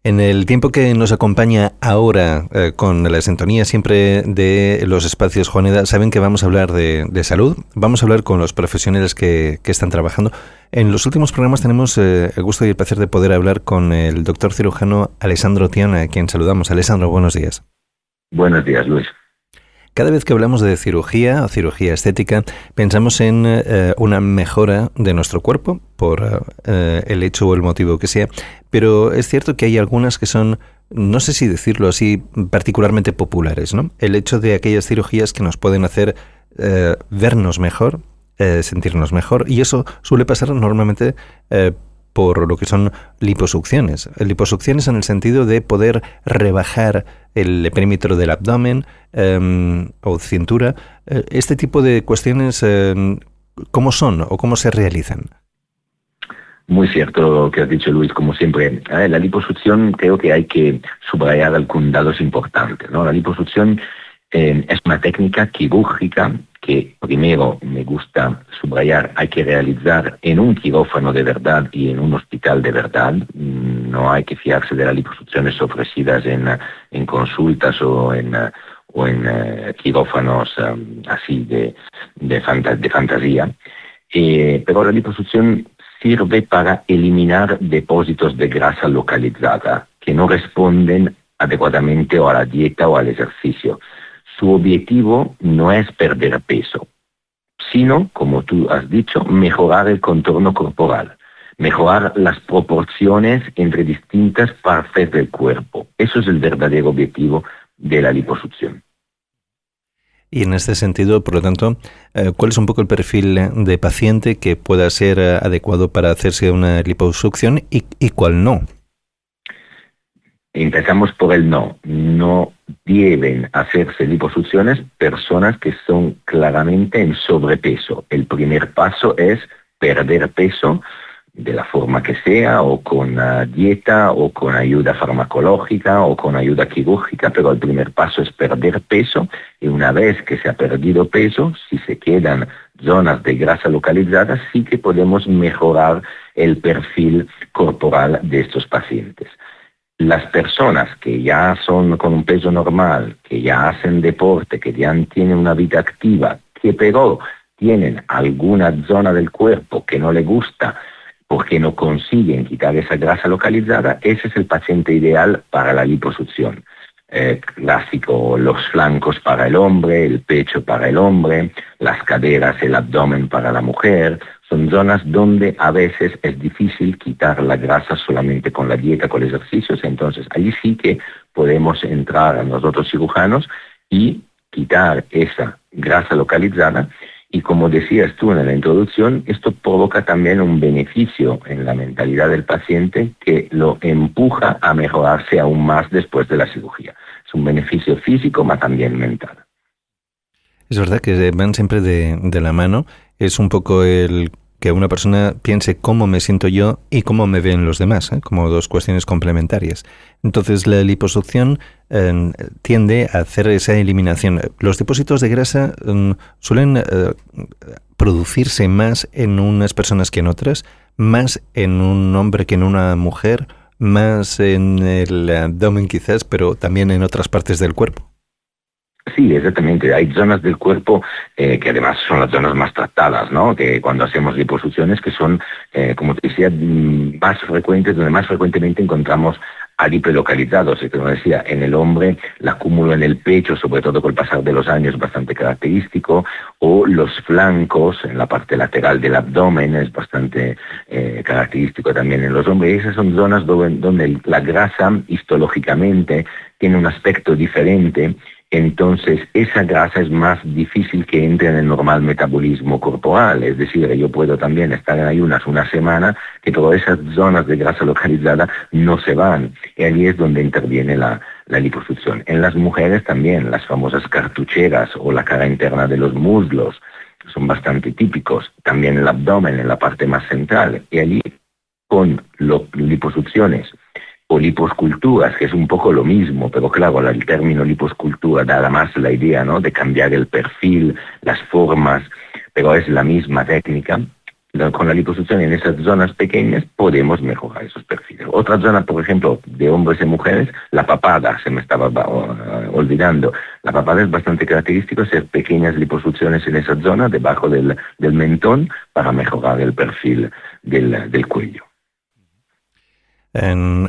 En el tiempo que nos acompaña ahora, con la sintonía siempre de los espacios Juaneda, saben que vamos a hablar de salud, vamos a hablar con los profesionales que están trabajando. En los últimos programas tenemos el gusto y el placer de poder hablar con el doctor cirujano Alessandro Tiana, a quien saludamos. Alessandro, buenos días. Buenos días, Luis. Cada vez que hablamos de cirugía o cirugía estética, pensamos en una mejora de nuestro cuerpo por el hecho o el motivo que sea, pero es cierto que hay algunas que son, no sé si decirlo así, particularmente populares, ¿no? El hecho de aquellas cirugías que nos pueden hacer vernos mejor, sentirnos mejor, y eso suele pasar normalmente por lo que son liposucciones. Liposucciones en el sentido de poder rebajar el perímetro del abdomen o cintura. Este tipo de cuestiones, ¿cómo son o cómo se realizan? Muy cierto lo que has dicho, Luis, como siempre. La liposucción creo que hay que subrayar algunos datos importantes, ¿no? La liposucción es una técnica quirúrgica que primero me gusta subrayar, hay que realizar en un quirófano de verdad y en un hospital de verdad. No hay que fiarse de las liposucciones ofrecidas en consultas o en quirófanos así de fantasía. Pero la liposucción sirve para eliminar depósitos de grasa localizada que no responden adecuadamente o a la dieta o al ejercicio. Su objetivo no es perder peso, sino, como tú has dicho, mejorar el contorno corporal, mejorar las proporciones entre distintas partes del cuerpo. Eso es el verdadero objetivo de la liposucción. Y en este sentido, por lo tanto, ¿cuál es un poco el perfil de paciente que pueda ser adecuado para hacerse una liposucción y cuál no? Empezamos por el no. No deben hacerse liposucciones personas que son claramente en sobrepeso. El primer paso es perder peso de la forma que sea, o con dieta, o con ayuda farmacológica, o con ayuda quirúrgica, pero el primer paso es perder peso, y una vez que se ha perdido peso, si se quedan zonas de grasa localizadas, sí que podemos mejorar el perfil corporal de estos pacientes. Las personas que ya son con un peso normal, que ya hacen deporte, que ya tienen una vida activa, que pero tienen alguna zona del cuerpo que no le gusta porque no consiguen quitar esa grasa localizada, ese es el paciente ideal para la liposucción. Clásico, los flancos para el hombre, el pecho para el hombre, las caderas, el abdomen para la mujer. Son zonas donde a veces es difícil quitar la grasa solamente con la dieta, con los ejercicios. Entonces, allí sí que podemos entrar nosotros cirujanos y quitar esa grasa localizada. Y como decías tú en la introducción, esto provoca también un beneficio en la mentalidad del paciente que lo empuja a mejorarse aún más después de la cirugía. Es un beneficio físico, pero también mental. Es verdad que van siempre de la mano. Es un poco el que una persona piense cómo me siento yo y cómo me ven los demás, como dos cuestiones complementarias. Entonces la liposucción tiende a hacer esa eliminación. Los depósitos de grasa suelen producirse más en unas personas que en otras, más en un hombre que en una mujer, más en el abdomen quizás, pero también en otras partes del cuerpo. Sí, exactamente. Hay zonas del cuerpo que además son las zonas más tratadas, ¿no? Que cuando hacemos liposucciones, que son, como te decía, más frecuentes, donde más frecuentemente encontramos adipolocalizados. Como decía, en el hombre, el acúmulo en el pecho, sobre todo con el pasar de los años, es bastante característico, o los flancos, en la parte lateral del abdomen, es bastante característico también en los hombres. Esas son zonas donde la grasa histológicamente tiene un aspecto diferente. Entonces, esa grasa es más difícil que entre en el normal metabolismo corporal. Es decir, yo puedo también estar en ayunas una semana, que todas esas zonas de grasa localizada no se van. Y allí es donde interviene la liposucción. En las mujeres también, las famosas cartucheras o la cara interna de los muslos son bastante típicos. También el abdomen, en la parte más central. Y allí, con liposucciones o liposculturas, que es un poco lo mismo, pero claro, el término liposcultura da más la idea, ¿no?, de cambiar el perfil, las formas, pero es la misma técnica. con la liposucción en esas zonas pequeñas podemos mejorar esos perfiles. Otra zona, por ejemplo, de hombres y mujeres, la papada, se me estaba olvidando. La papada es bastante característico hacer pequeñas liposucciones en esa zona, debajo del mentón, para mejorar el perfil del cuello.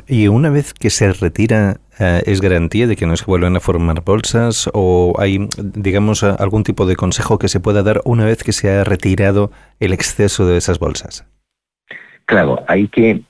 Y una vez que se retira, ¿es garantía de que no se vuelvan a formar bolsas? ¿O hay, digamos, algún tipo de consejo que se pueda dar una vez que se ha retirado el exceso de esas bolsas? Claro, hay que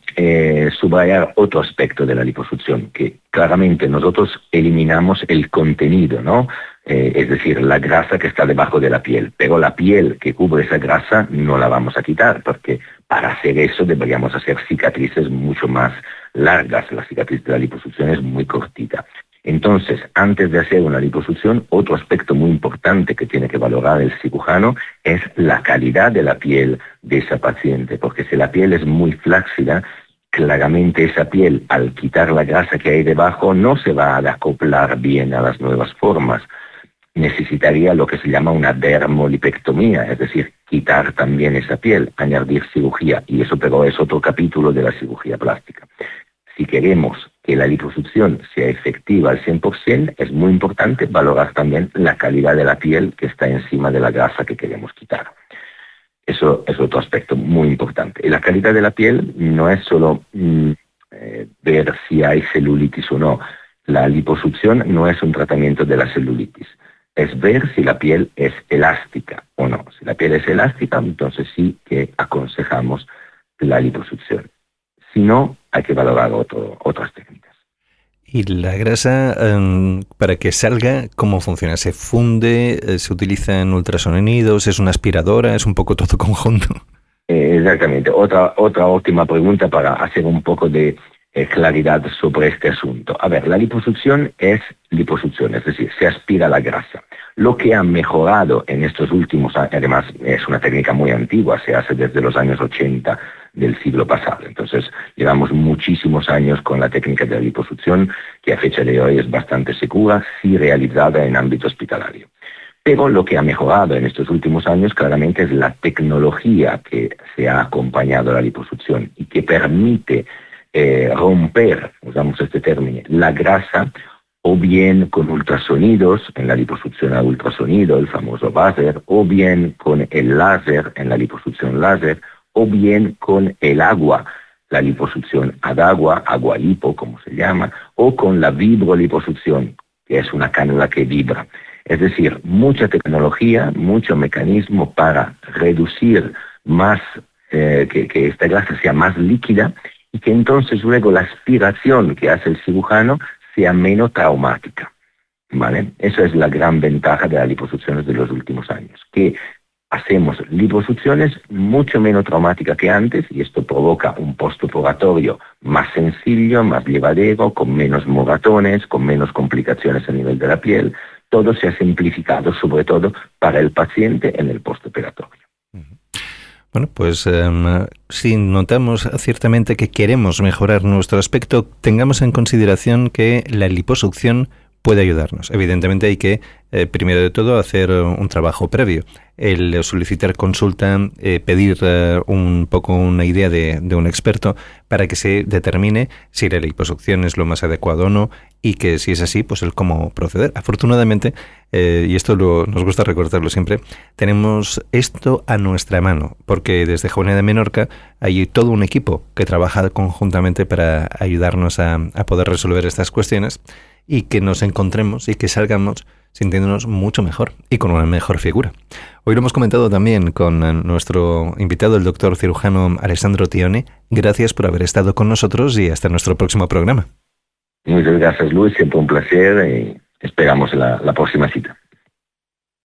subrayar otro aspecto de la liposucción, que claramente nosotros eliminamos el contenido, ¿no? Es decir, la grasa que está debajo de la piel, pero la piel que cubre esa grasa no la vamos a quitar, porque para hacer eso deberíamos hacer cicatrices mucho más largas. La cicatriz de la liposucción es muy cortita. Entonces, antes de hacer una liposucción, otro aspecto muy importante que tiene que valorar el cirujano es la calidad de la piel de esa paciente, porque si la piel es muy flácida, claramente esa piel, al quitar la grasa que hay debajo, no se va a acoplar bien a las nuevas formas. Necesitaría lo que se llama una dermolipectomía, es decir, quitar también esa piel, añadir cirugía, y eso pero es otro capítulo de la cirugía plástica. Si queremos que la liposucción sea efectiva al 100%, es muy importante valorar también la calidad de la piel que está encima de la grasa que queremos quitar. Eso es otro aspecto muy importante. Y la calidad de la piel no es solo ver si hay celulitis o no. La liposucción no es un tratamiento de la celulitis. Es ver si la piel es elástica o no. Si la piel es elástica, entonces sí que aconsejamos la liposucción. Si no, hay que valorar otras técnicas. ¿Y la grasa, para que salga, cómo funciona? ¿Se funde? ¿Se utiliza en ultrasonidos? ¿Es una aspiradora? ¿Es un poco todo conjunto? Exactamente. Otra óptima pregunta para hacer un poco de claridad sobre este asunto. A ver, la liposucción es liposucción, es decir, se aspira la grasa. Lo que ha mejorado en estos últimos años, además es una técnica muy antigua, se hace desde los años 80 del siglo pasado. Entonces, llevamos muchísimos años con la técnica de la liposucción, que a fecha de hoy es bastante segura, si realizada en ámbito hospitalario. Pero lo que ha mejorado en estos últimos años claramente es la tecnología que se ha acompañado a la liposucción y que permite romper, usamos este término, la grasa, o bien con ultrasonidos, en la liposucción a ultrasonido, el famoso láser, o bien con el láser, en la liposucción láser, o bien con el agua, la liposucción ad agua, agua lipo, como se llama, o con la vibroliposucción, que es una cánula que vibra. Es decir, mucha tecnología, mucho mecanismo para reducir más, que esta grasa sea más líquida, y que entonces luego la aspiración que hace el cirujano sea menos traumática, ¿vale? Esa es la gran ventaja de las liposucciones de los últimos años, que hacemos liposucciones mucho menos traumáticas que antes, y esto provoca un postoperatorio más sencillo, más llevadero, con menos moratones, con menos complicaciones a nivel de la piel. Todo se ha simplificado, sobre todo para el paciente en el postoperatorio. Bueno, pues si notamos ciertamente que queremos mejorar nuestro aspecto, tengamos en consideración que la liposucción puede ayudarnos. Evidentemente hay que, primero de todo, hacer un trabajo previo. El solicitar consulta, pedir un poco una idea de un experto para que se determine si la liposucción es lo más adecuado o no, y que si es así, pues el cómo proceder. Afortunadamente, y esto nos gusta recordarlo siempre, tenemos esto a nuestra mano, porque desde Jovenía de Menorca hay todo un equipo que trabaja conjuntamente para ayudarnos a poder resolver estas cuestiones y que nos encontremos y que salgamos sintiéndonos mucho mejor y con una mejor figura. Hoy lo hemos comentado también con nuestro invitado, el doctor cirujano Alessandro Tione. Gracias por haber estado con nosotros y hasta nuestro próximo programa. Muchas gracias, Luis. Siempre un placer y esperamos la próxima cita.